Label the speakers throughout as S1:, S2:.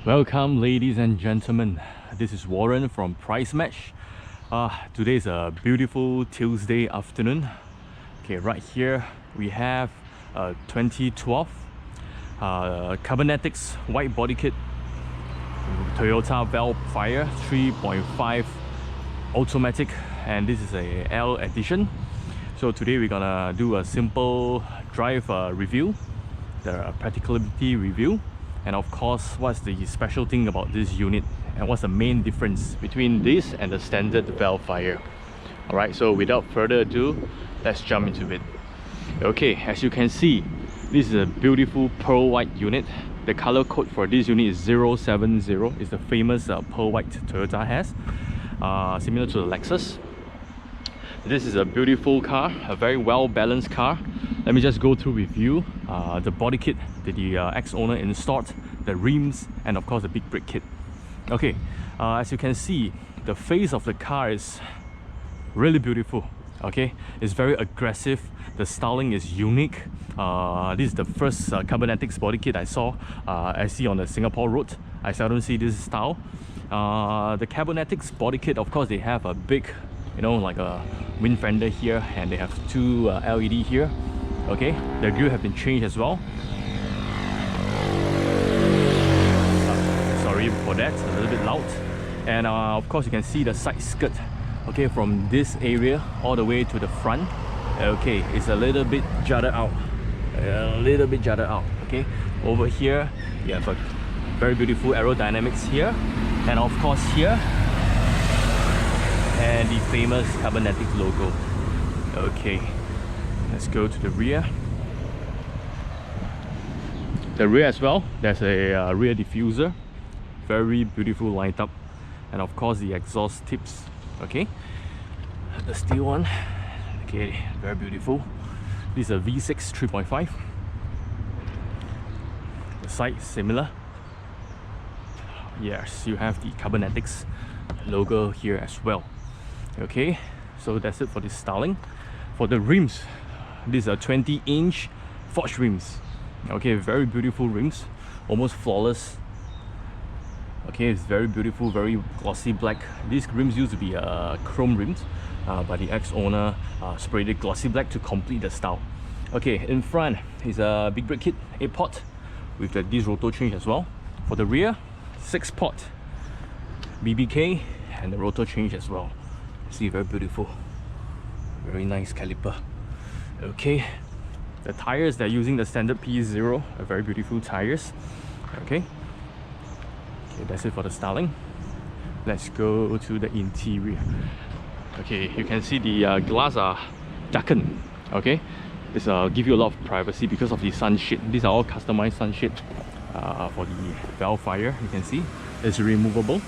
S1: Welcome, ladies and gentlemen. This is Warren from Pricematch. Today is a beautiful Tuesday afternoon. Okay, right here we have a 2012 Carbonetics white body kit, Toyota Vellfire 3.5 automatic, and this is a L edition. So today we're gonna do a simple drive review, the practicality review, and of course what's the special thing about this unit and what's the main difference between this and the standard Vellfire. Alright, so without further ado, let's jump into it. Okay, as you can see, this is a beautiful pearl white unit. The color code for this unit is 070. It's the famous pearl white Toyota has, similar to the Lexus. This is a beautiful car, a very well balanced car. Let me just go through with you the body kit that the ex-owner installed, the rims, and of course the big brake kit. Okay, as you can see, the face of the car is really beautiful. Okay, it's very aggressive. The styling is unique. This is the first Carbonetics body kit I see on the Singapore road. I seldom see this style. The Carbonetics body kit, of course, they have a big, like a wind fender here, and they have two LED here. Okay, the grille have been changed as well. Sorry for that, a little bit loud. And of course you can see the side skirt, okay, from this area all the way to the front. Okay, it's a little bit jutted out, okay. Over here you have a very beautiful aerodynamics here, and of course here, and the famous Carbonetics logo. Okay, let's go to the rear. The rear as well, there's a rear diffuser, very beautiful lined up, and of course the exhaust tips. Okay, the steel one, okay, very beautiful. This is a V6 3.5. The side similar. Yes, you have the Carbonetics logo here as well. Okay, so that's it for this styling. For the rims, these are 20-inch forged rims. Okay, very beautiful rims, almost flawless. Okay, it's very beautiful, very glossy black. These rims used to be chrome rims, but the ex-owner sprayed it glossy black to complete the style. Okay, in front is a big brake kit, 8-pot, with this rotor change as well. For the rear, 6-pot BBK and the rotor change as well. See, very beautiful, very nice caliper. Okay, the tires, they're using the standard P0, a very beautiful tires. Okay, that's it for the styling. Let's go to the interior. Okay, you can see the glass are darkened. Okay, this give you a lot of privacy because of the sunshade. These are all customized sunshade for the Vellfire. You can see it's removable.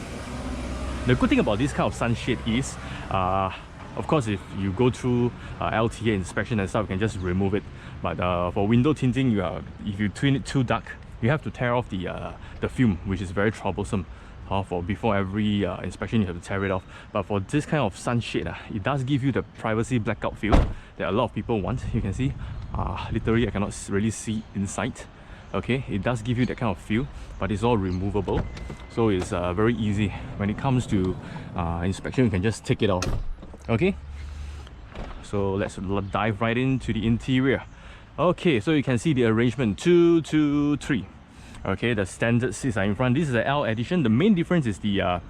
S1: The good thing about this kind of sunshade is, of course, if you go through LTA inspection and stuff, you can just remove it. But for window tinting, if you tint it too dark, you have to tear off the film, which is very troublesome. Before every inspection, you have to tear it off. But for this kind of sunshade, it does give you the privacy blackout feel that a lot of people want. You can see, literally, I cannot really see inside. Okay, it does give you that kind of feel, but it's all removable, so it's very easy. When it comes to inspection, you can just take it off. Okay, so let's dive right into the interior. Okay, so you can see the arrangement 2, 2, 3. Okay, the standard seats are in front. This is the L edition. The main difference is the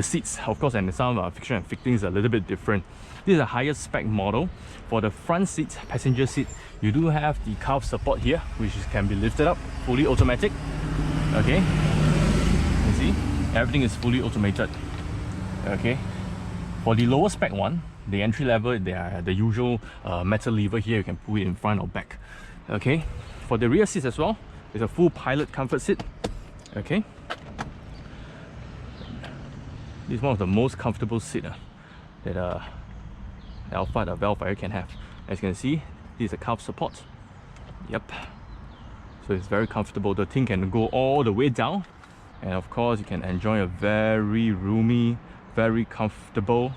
S1: seats, of course, and some fixture and fittings are a little bit different. This is a higher spec model. For the front seat, passenger seat, you do have the calf support here, which can be lifted up, fully automatic. Okay, you see, everything is fully automated. Okay, for the lower spec one, the entry level, there are the usual metal lever here. You can pull it in front or back. Okay, for the rear seats as well, it's a full pilot comfort seat. Okay, this is one of the most comfortable seats that the Vellfire can have. As you can see, this is a calf support. Yep, so it's very comfortable. The thing can go all the way down, and of course you can enjoy a very roomy, very comfortable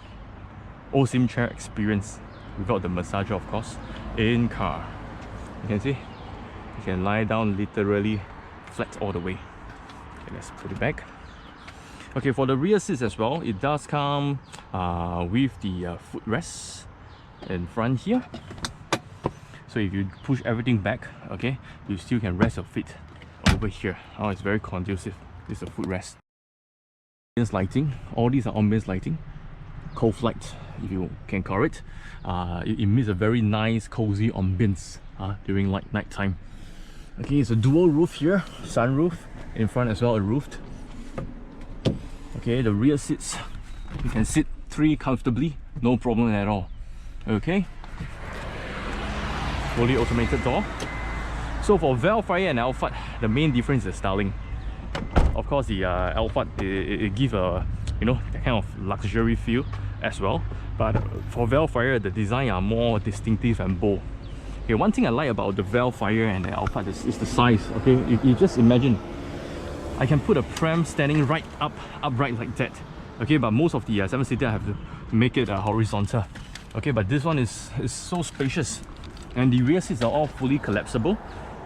S1: OSIM chair experience without the massager, of course, in car. You can see, you can lie down literally flat all the way. Okay, let's put it back. Okay, for the rear seats as well, it does come with the footrest in front here. So if you push everything back, okay, you still can rest your feet over here. Oh, it's very conducive. This is a footrest. Ambience lighting, all these are ambience lighting. Cove light, if you can call it. It emits a very nice, cozy ambience during night time. Okay, it's a dual roof here, sunroof in front as well, a roofed. Okay, the rear seats, you can sit 3 comfortably, no problem at all. Okay, fully automated door. So for Vellfire and Alphard, the main difference is styling. Of course, the Alphard it gives a that kind of luxury feel as well. But for Vellfire, the design are more distinctive and bold. Okay, one thing I like about the Vellfire and the Alphard is the size. Okay, you just imagine, I can put a pram standing right upright like that. Okay, but most of the 7-seater have to make it horizontal. Okay, but this one is so spacious, and the rear seats are all fully collapsible.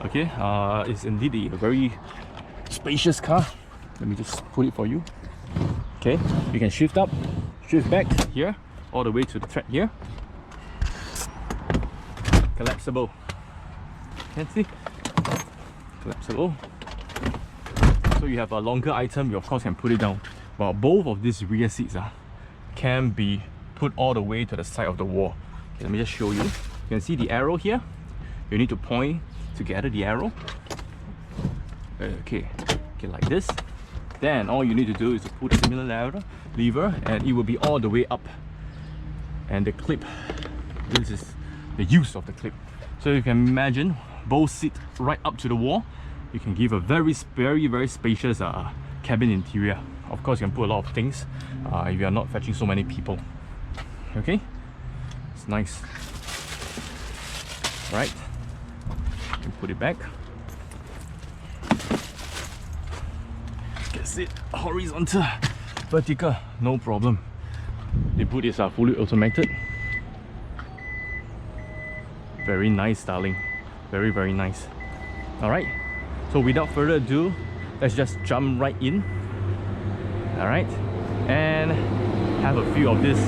S1: Okay, it's indeed a very spacious car. Let me just put it for you. Okay, you can shift up, shift back here, all the way to the tread here. Collapsible. Can see? Collapsible. So you have a longer item, you of course can put it down. But both of these rear seats can be put all the way to the side of the wall. Okay, let me just show you. You can see the arrow here. You need to point together the arrow. Okay, like this. Then all you need to do is to pull the similar lever and it will be all the way up. And the clip, this is the use of the clip. So you can imagine both sit right up to the wall. You can give a very spacious cabin interior. Of course, you can put a lot of things if you are not fetching so many people. Okay, it's nice. Right, you can put it back. Can sit horizontal, vertical, no problem. The boot is fully automated. Very nice styling, very nice. All right. So without further ado, let's just jump right in. All right, and have a feel of this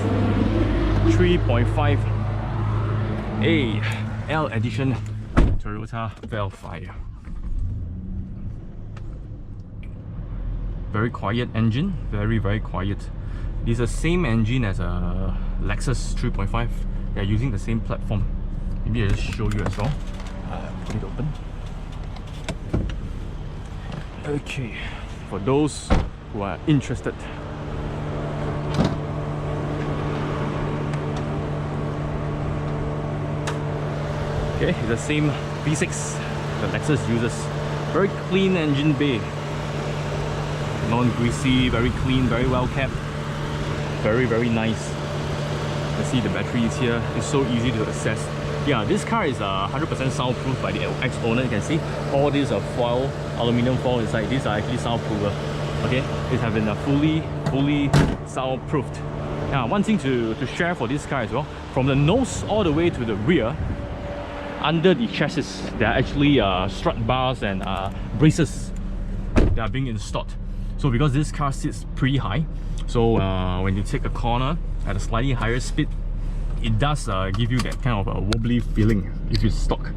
S1: 3.5A L Edition Toyota Vellfire. Very quiet engine, very quiet. This is the same engine as a Lexus 3.5. They're using the same platform. Maybe I'll just show you as well. Put it open. Okay, for those who are interested. Okay, it's the same V6 the Lexus uses. Very clean engine bay. Non-greasy, very clean, very well kept. Very nice. Let's see the batteries here. It's so easy to access. Yeah, this car is 100% soundproof by the ex-owner. You can see all these are foil, aluminium foil inside. These are actually soundproof. Okay, these have been fully soundproofed. Now, one thing to share for this car as well, from the nose all the way to the rear, under the chassis, there are actually strut bars and braces that are being installed. So because this car sits pretty high, so when you take a corner at a slightly higher speed, it does give you that kind of a wobbly feeling if it's stock.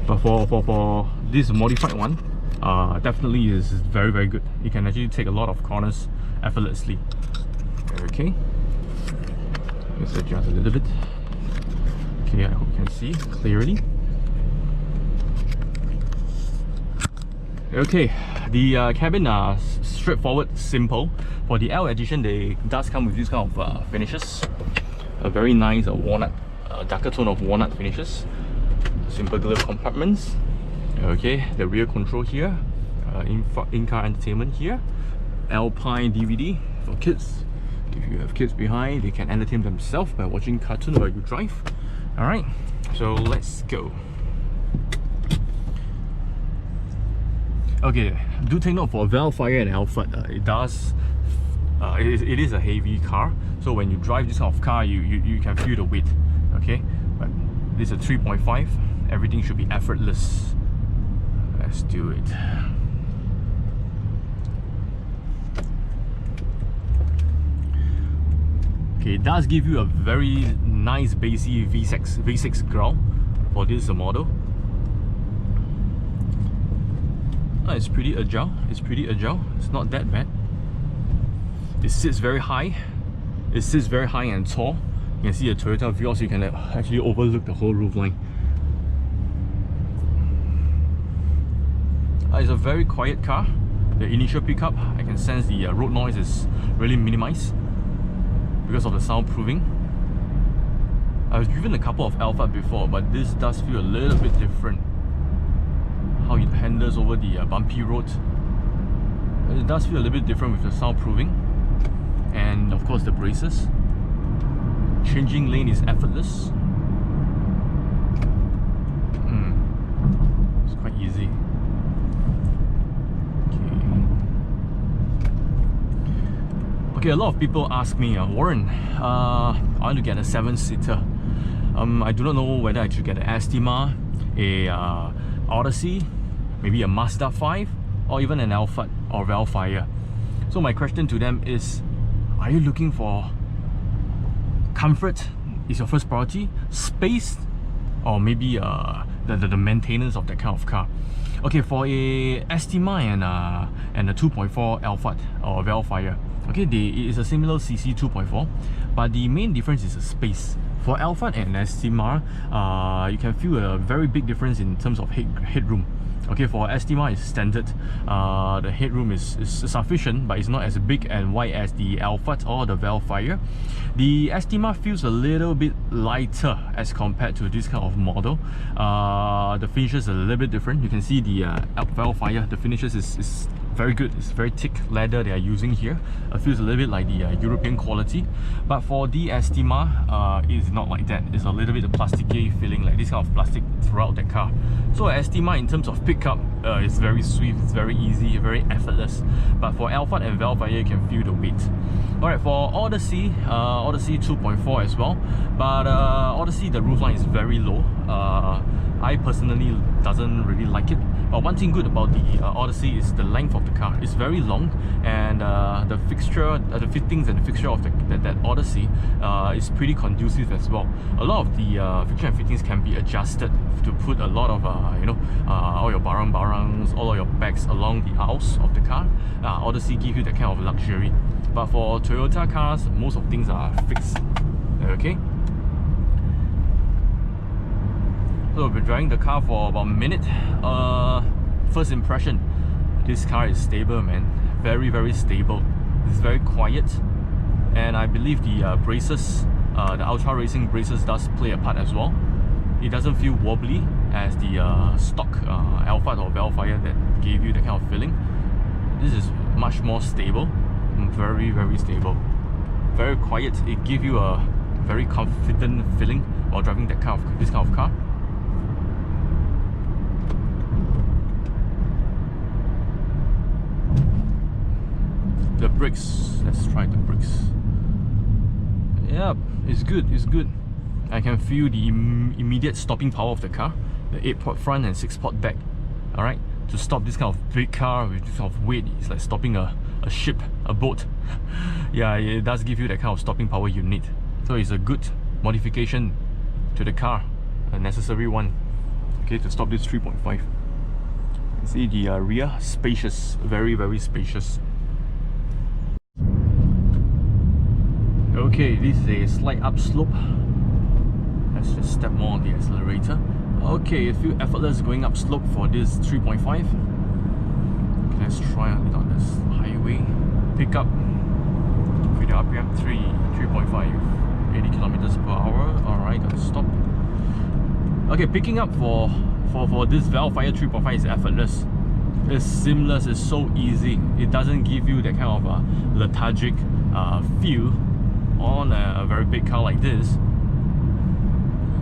S1: But for this modified one, definitely is very good. You can actually take a lot of corners effortlessly. Okay, let's adjust a little bit. Okay, I hope you can see clearly. Okay, the cabin are straightforward, simple. For the L Edition, they does come with this kind of finishes. A very nice walnut, darker tone of walnut finishes. Simple glove compartments. Okay, the rear control here. In-car entertainment here. Alpine DVD for kids. If you have kids behind, they can entertain themselves by watching cartoon while you drive. Alright, so let's go. Okay, do take note for Vellfire and Alphard, it is a heavy car, so when you drive this kind of car, you can feel the weight. Okay, but this is a 3.5, everything should be effortless. Let's do it. Okay, it does give you a very nice bassy V6 growl for this model. It's pretty agile. It's pretty agile. It's not that bad. It sits very high. It sits very high and tall. You can see a Toyota view, so you can actually overlook the whole roof line. It's a very quiet car. The initial pickup, I can sense the road noise is really minimized because of the soundproofing. I've driven a couple of Alphard before, but this does feel a little bit different. How it handles over the bumpy road. It does feel a little bit different with the soundproofing. And of course the braces. Changing lane is effortless. It's quite easy. Okay, a lot of people ask me, Warren, I want to get a 7-seater. I do not know whether I should get an Estima, a Odyssey, maybe a Mazda 5, or even an Alphard or Vellfire. So my question to them is, are you looking for comfort is your first priority, space, or maybe the maintenance of that kind of car? Okay, for a Estima and a 2.4 Alphard or Vellfire, okay, it is a similar CC 2.4, but the main difference is the space. For Alphard and Estima, you can feel a very big difference in terms of headroom. Okay, for Estima it's standard. The headroom is sufficient, but it's not as big and wide as the Alphard or the Vellfire. The Estima feels a little bit lighter as compared to this kind of model. The finishes are a little bit different. You can see the Vellfire, the finishes is very good. It's very thick leather they are using here. It feels a little bit like the European quality. But for the Estima, it's not like that. It's a little bit of plasticky feeling, like this kind of plastic throughout the car. So Estima in terms of pickup, it's very swift, it's very easy, very effortless. But for Alphard and Vellfire, you can feel the weight. Alright, for Odyssey, Odyssey 2.4 as well. But Odyssey, the roofline is very low. I personally doesn't really like it. But one thing good about the Odyssey is the length of the car. It's very long, and the fixture, the fittings and the fixture of that Odyssey is pretty conducive as well. A lot of the fixture and fittings can be adjusted to put a lot of all your barangs, all of your bags along the aisles of the car. Odyssey gives you that kind of luxury. But for Toyota cars, most of things are fixed. Okay. So we've been driving the car for about a minute. First impression, this car is stable, man. Very, very stable. It's very quiet, and I believe the braces, the ultra racing braces, does play a part as well. It doesn't feel wobbly as the stock Alphard or Vellfire that gave you that kind of feeling. This is much more stable. Very, very stable. Very quiet. It gives you a very confident feeling while driving this kind of car. The brakes, let's try the brakes. Yep, it's good, it's good. I can feel the immediate stopping power of the car. The 8-port front and 6-port back. Alright, to stop this kind of big car with this kind of weight, it's like stopping a ship, a boat. Yeah, it does give you that kind of stopping power you need. So it's a good modification to the car, a necessary one, okay, to stop this 3.5. You see the rear, spacious, very, very spacious. Okay, this is a slight upslope. Let's just step more on the accelerator. Okay, it feels effortless going upslope for this 3.5. Okay, let's try it on this highway. Pick up with the RPM 3.5, 80 kilometers per hour. Alright, got to stop. Okay, picking up for this Vellfire 3.5 is effortless. It's seamless, it's so easy. It doesn't give you that kind of lethargic feel on a very big car like this.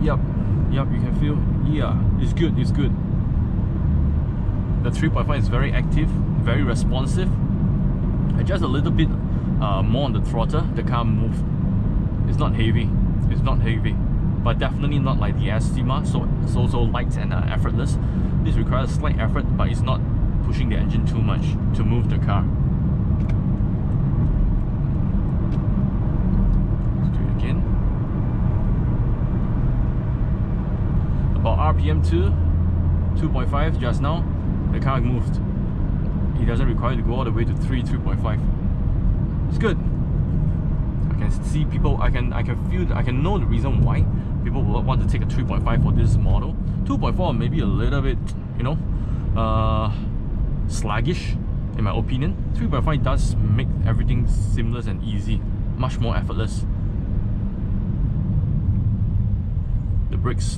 S1: Yep, you can feel, yeah, it's good, it's good. The 3.5 is very active, very responsive. Just a little bit more on the throttle, the car moves. It's not heavy, but definitely not like the Estima, so light and effortless. This requires slight effort, but it's not pushing the engine too much to move the car. RPM 2.5 just now, the car moved. It doesn't require to go all the way to 3.5. It's good. I can see people, I can feel, I can know the reason why people will want to take a 3.5 for this model. 2.4 maybe a little bit, you know, sluggish in my opinion. 3.5 does make everything seamless and easy, much more effortless.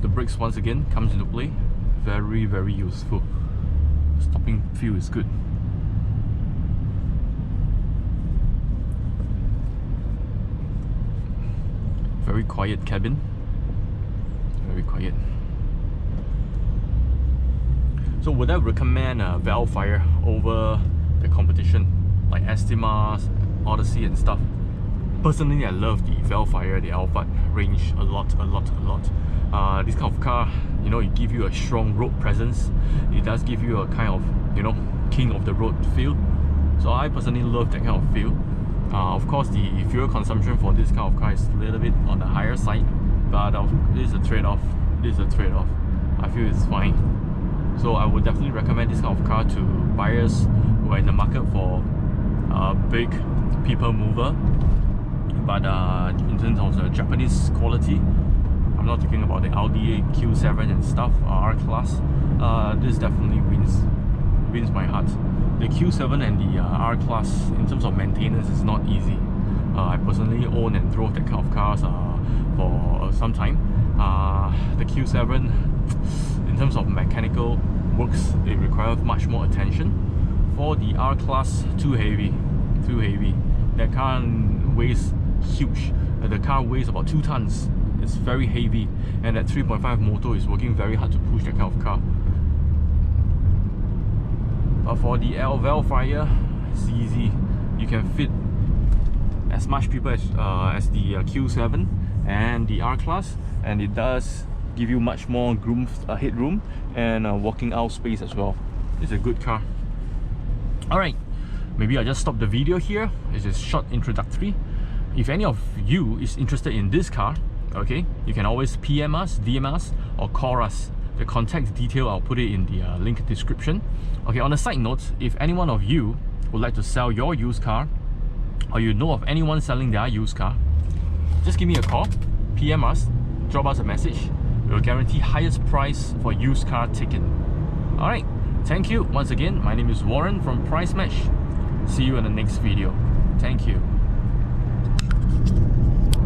S1: The brakes once again comes into play. Very, very useful. Stopping feel is good. Very quiet cabin. Very quiet. So would I recommend Vellfire over the competition like Estimas, Odyssey and stuff? Personally, I love the Vellfire, the Alphard range a lot. This kind of car, you know, it gives you a strong road presence. It does give you a kind of, you know, king of the road feel. So I personally love that kind of feel. Of course, the fuel consumption for this kind of car is a little bit on the higher side, but this is a trade-off. I feel it's fine. So I would definitely recommend this kind of car to buyers who are in the market for a big people mover. But in terms of the Japanese quality, I'm not talking about the Audi Q7 and stuff, R-Class. This definitely wins my heart. The Q7 and the R-Class, in terms of maintenance, is not easy. I personally own and drove that kind of cars for some time. The Q7, in terms of mechanical works, it requires much more attention. For the R-Class, too heavy. That car weighs huge. The car weighs about 2 tons. It's very heavy, and that 3.5 motor is working very hard to push that kind of car. But for the Vellfire, it's easy. You can fit as much people as the Q7 and the R-Class, and it does give you much more headroom and walking out space as well. It's a good car. Alright, maybe I just stop the video here. It's a short introductory. If any of you is interested in this car, okay, you can always PM us, DM us, or call us. The contact detail, I'll put it in the link description. Okay, on a side note, if any one of you would like to sell your used car, or you know of anyone selling their used car, just give me a call, PM us, drop us a message. We'll guarantee highest price for used car taken. Alright, thank you once again. My name is Warren from Pricematch. See you in the next video. Thank you.